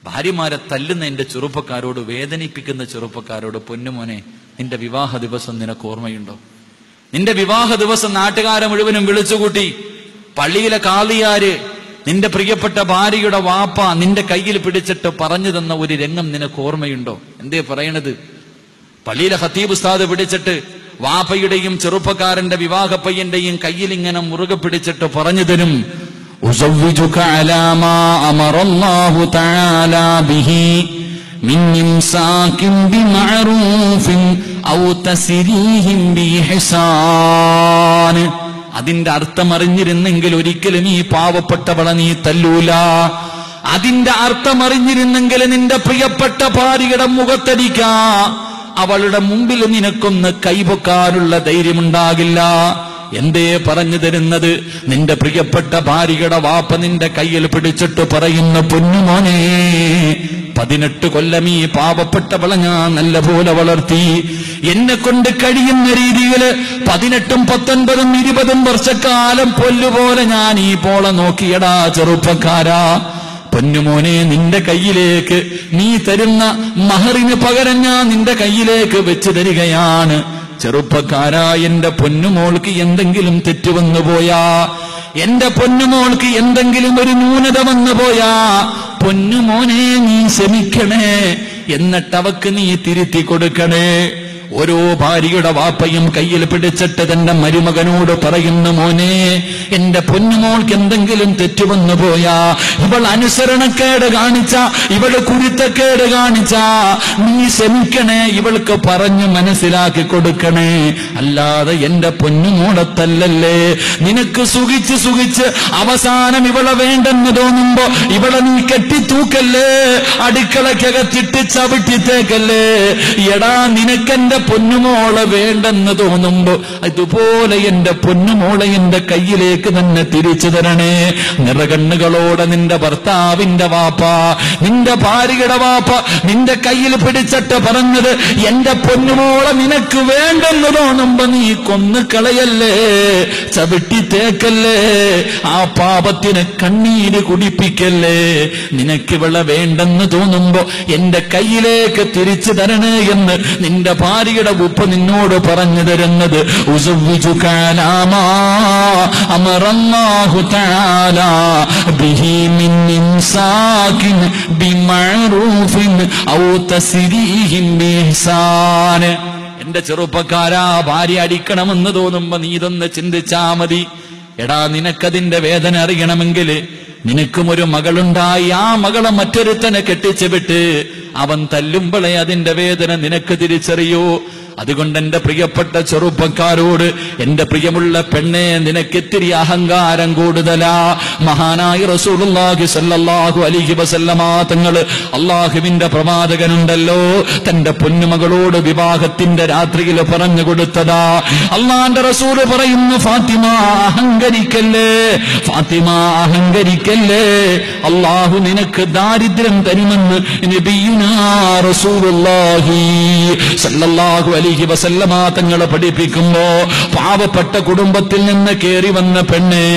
ഭാര്യമാരെ തല്ലുന്ന എന്റെ ചെറുപ്പക്കാരോട്, വേദനിപ്പിക്കുന്ന ചെറുപ്പക്കാരോട്, പൊന്നുമോനെ, നിന്റെ വിവാഹ ദിവസം നിനക്ക് ഓർമ്മയുണ്ടോ? നിന്റെ വിവാഹ ദിവസം നാട്ടുകാരെ മുഴുവനും വിളിച്ചുകൂട്ടി പള്ളിയിലെ കാളിയാര് നിന്റെ പ്രിയപ്പെട്ട ഭാര്യയുടെ വാപ്പ നിന്റെ കയ്യിൽ പിടിച്ചിട്ട് പറഞ്ഞു തന്ന ഒരു രംഗം നിനക്ക് ഓർമ്മയുണ്ടോ? എന്തേ പറയണത്? പള്ളിയിലെ ഖത്തീബ് ഉസ്താദ് പിടിച്ചിട്ട് വാപ്പയുടെയും ചെറുപ്പക്കാരന്റെ വിവാഹ പയ്യന്റെയും കയ്യിൽ ഇങ്ങനെ മുറുകെ പിടിച്ചിട്ട് പറഞ്ഞു തരും, ഉസവ്വിജുക അലാ മാ അമറല്ലാഹു തആലാ ബിഹി മിൻ ഇംസാകിൻ ബിമഅറൂഫിൻ ഔ തസ്രീഹിൻ ബിഇഹ്സാൻ. അതിന്റെ അർത്ഥം അറിഞ്ഞിരുന്നെങ്കിൽ ഒരിക്കലും ഈ പാവപ്പെട്ടവളെ നീ തല്ലൂല. അതിന്റെ അർത്ഥം അറിഞ്ഞിരുന്നെങ്കിൽ നിന്റെ പ്രിയപ്പെട്ട ഭാര്യയുടെ മുഖത്തടിക്കാ അവളുടെ മുമ്പിൽ നിനക്കൊന്ന് കൈപൊക്കാനുള്ള ധൈര്യമുണ്ടാകില്ല. എന്തേ പറഞ്ഞു തരുന്നത്? നിന്റെ പ്രിയപ്പെട്ട ഭാര്യയുടെ വാപ്പ നിന്റെ കയ്യിൽ പിടിച്ചിട്ട് പറയുന്ന, പൊന്നുമോനെ, 18 കൊല്ലം ഈ പാവപ്പെട്ടവളെ ഞാൻ നല്ലപോലെ വളർത്തി. എന്നെ കൊണ്ട് കഴിയുന്ന രീതിയിൽ 18, 19, 20 വർഷക്കാലം പൊല്ലുപോലെ ഞാൻ ഈ പോളെ നോക്കിയടാ ചെറുപ്പക്കാരാ. പൊന്നുമോനെ, നിന്റെ കയ്യിലേക്ക് നീ തരുന്ന മഹറിന് പകരം ഞാൻ നിന്റെ കയ്യിലേക്ക് വെച്ച് തരികയാണ്. ചെറുപ്പക്കാരാ, എന്റെ പൊന്നുമോൾക്ക് എന്തെങ്കിലും തെറ്റ് വന്നു പോയാ, എന്റെ പൊന്നുമോൾക്ക് എന്തെങ്കിലും ഒരു ന്യൂനത വന്നു പോയാ, പൊന്നുമോനെ നീ ക്ഷമിക്കണേ, എന്നിട്ട് അവക്ക് നീ തിരുത്തി കൊടുക്കണേ. ഓരോ ഭാര്യയുടെ വാപ്പയും കയ്യിൽ പിടിച്ചിട്ട് തന്റെ മരുമകനോട് പറയുന്നു, മോനെ, എന്റെ പൊന്നുമോൾക്ക് എന്തെങ്കിലും തെറ്റുവന്നു പോയാ, ഇവൾ അനുസരണക്കേട് കാണിച്ച, ഇവള് കുരുത്തക്കേട് കാണിച്ച, നീ ക്ഷമിക്കണേ, ഇവൾക്ക് പറഞ്ഞു മനസ്സിലാക്കി കൊടുക്കണേ. അല്ലാതെ എന്റെ പൊന്നുമോളെ തല്ലല്ലേ. നിനക്ക് സുഖിച്ച് സുഖിച്ച് അവസാനം ഇവളെ വേണ്ടെന്ന് തോന്നുമ്പോ ഇവളെ നീ കെട്ടിത്തൂക്കല്ലേ, അടുക്കളക്കകത്തിട്ട് ചവിട്ടിത്തേക്കല്ലേ. എടാ, നിനക്കെന്റെ പൊന്നുമോളെ വേണ്ടെന്ന് തോന്നുമ്പോ ഇതുപോലെ എന്റെ പൊന്നുമോളെ എന്റെ കയ്യിലേക്ക് തന്നെ തിരിച്ചു തരണേ. നിറകണ്ണുകളോടെ നിന്റെ ഭർത്താവിന്റെ വാപ്പ, നിന്റെ ഭാര്യയുടെ വാപ്പ നിന്റെ കയ്യിൽ പിടിച്ചിട്ട് പറഞ്ഞത്, എന്റെ പൊന്നുമോളെ നിനക്ക് വേണ്ടെന്ന് തോന്നുമ്പോ നീ കൊന്നു കളയല്ലേ, ചവിട്ടി തേക്കല്ലേ, ആ പാപത്തിന് കണ്ണീര് കുടിപ്പിക്കല്ലേ. നിനക്കിവളെ വേണ്ടെന്ന് തോന്നുമ്പോ എന്റെ കയ്യിലേക്ക് തിരിച്ചു തരണേ എന്ന് നിന്റെ ഭാര്യയുടെ ഉപ്പ നിന്നോട് പറഞ്ഞു തരുന്നത്. ഉസവ്വിജുക അലാ മാ അമറല്ലാഹു തആലാ ബിഹി മിൻ ഇംസാകിൻ ബിമഅറൂഫിൻ ഔ തസ്രീഹിൻ ബിഇഹ്സാൻ. എന്റെ ചെറുപ്പക്കാരാ, ഭാര്യ അടിക്കണമെന്ന് തോന്നുമ്പോ നീ ഇതൊന്ന് ചിന്തിച്ചാ മതി. എടാ, നിനക്കതിന്റെ വേദന അറിയണമെങ്കിൽ നിനക്കും ഒരു മകളുണ്ടായി, ആ മകളെ മറ്റൊരുത്തനെ കെട്ടിച്ചു വിട്ട് അവൻ തല്ലുമ്പോളെ അതിന്റെ വേദന നിനക്ക് തിരിച്ചറിയൂ. അതുകൊണ്ട് എന്റെ പ്രിയപ്പെട്ട ചെറുപ്പക്കാരോട്, എന്റെ പ്രിയമുള്ള പെണ്ണെ, നിനക്കെത്തിരി അഹങ്കാരം കൂടുതലാ. മഹാനായ റസൂലുള്ളാഹി സ്വല്ലല്ലാഹു അലൈഹി വസല്ലമ തങ്ങൾ, അള്ളാഹുവിന്റെ പ്രവാചകനുണ്ടല്ലോ, തന്റെ പൊന്നുമകളോട് വിവാഹത്തിന്റെ രാത്രിയിൽ പറഞ്ഞു കൊടുത്തതാ. അള്ളാന്റെ റസൂല് പറയുന്നു, ഫാത്തിമ അഹങ്കരിക്കല്ലേ, ഫാത്തിമ അഹങ്കരിക്കല്ലേ, അള്ളാഹു നിനക്ക് ദാരിദ്ര്യം തരുമെന്ന് നബിയുനാ റസൂലുള്ളാഹി സ്വല്ലല്ലാഹു അലൈഹി വസല്ലമ തങ്ങളെ പഠിപ്പിക്കുമ്പോ, പാവപ്പെട്ട കുടുംബത്തിൽ നിന്ന് കേറി വന്ന പെണ്ണെ,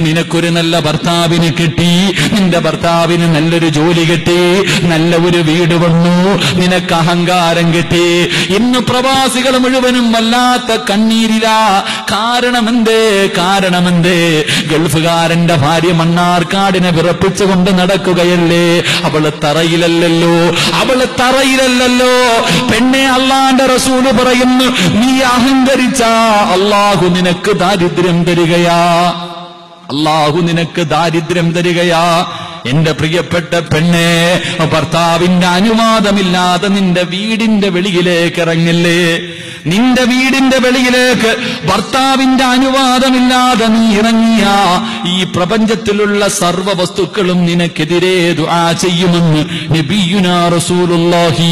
നിനക്കൊരു നല്ല ഭർത്താവിന് കിട്ടി, നിന്റെ ഭർത്താവിന് നല്ലൊരു ജോലി കിട്ടി, നല്ല ഒരു വീട് വന്നു, നിനക്ക് അഹങ്കാരം കിട്ടി. ഇന്ന് പ്രവാസികൾ മുഴുവനും വല്ലാത്ത കണ്ണീരിലാ. കാരണമെന്തേ? കാരണമെന്തേ? ഗൾഫുകാരന്റെ ഭാര്യ മണ്ണാർക്കാടിനെ വിറപ്പിച്ചുകൊണ്ട് നടക്കുകയല്ലേ. അവള് തറയിലല്ലോ, അവള് തറയിലല്ലോ. പെണ്ണെ, അള്ളാന്റെ റസൂല് പറയുന്നു, നീ അഹങ്കരിച്ച അള്ളാഹു നിനക്ക് ദാരിദ്ര്യം തരികയാ, അള്ളാഹു നിനക്ക് ദാരിദ്ര്യം തരികയാ. എന്റെ പ്രിയപ്പെട്ട പെണ്ണെ, ഭർത്താവിന്റെ അനുവാദമില്ലാതെ നിന്റെ വീടിന്റെ വെളിയിലേക്ക് ഇറങ്ങില്ലേ. നിന്റെ വീടിന്റെ വെളിയിലേക്ക് ഭർത്താവിന്റെ അനുവാദമില്ലാതെ നീ ഇറങ്ങിയ ഈ പ്രപഞ്ചത്തിലുള്ള സർവ്വ വസ്തുക്കളും നിനക്കെതിരെ ദുആ ചെയ്യുമെന്ന് നബിയുനാ റസൂലുള്ളാഹി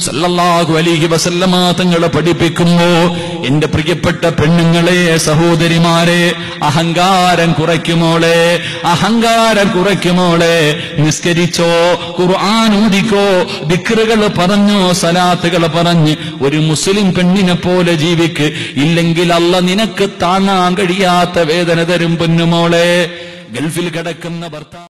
സല്ലല്ലാഹു അലൈഹി വസല്ലമ തങ്ങളെ പഠിപ്പിക്കുന്നു. എന്റെ പ്രിയപ്പെട്ട പെണ്ണുങ്ങളെ, സഹോദരിമാരെ, അഹങ്കാരം കുറയ്ക്കുമോളെ, അഹങ്കാരം കുറയ്ക്കുമോളെ. നിസ്കരിച്ചോ, ഖുർആൻ ഓതിക്കോ, ദിക്റുകൾ പറഞ്ഞോ, സലാത്തുകൾ പറഞ്ഞ് ഒരു മുസ്ലിം പെണ്ണിനെ പോലെ ജീവിക്ക്. ഇല്ലെങ്കിൽ അല്ലാഹ് നിനക്ക് താങ്ങാൻ കഴിയാത്ത വേദന തരും പൊന്നുമോളെ. ഗൾഫിൽ കിടക്കുന്ന ഭർത്താവ്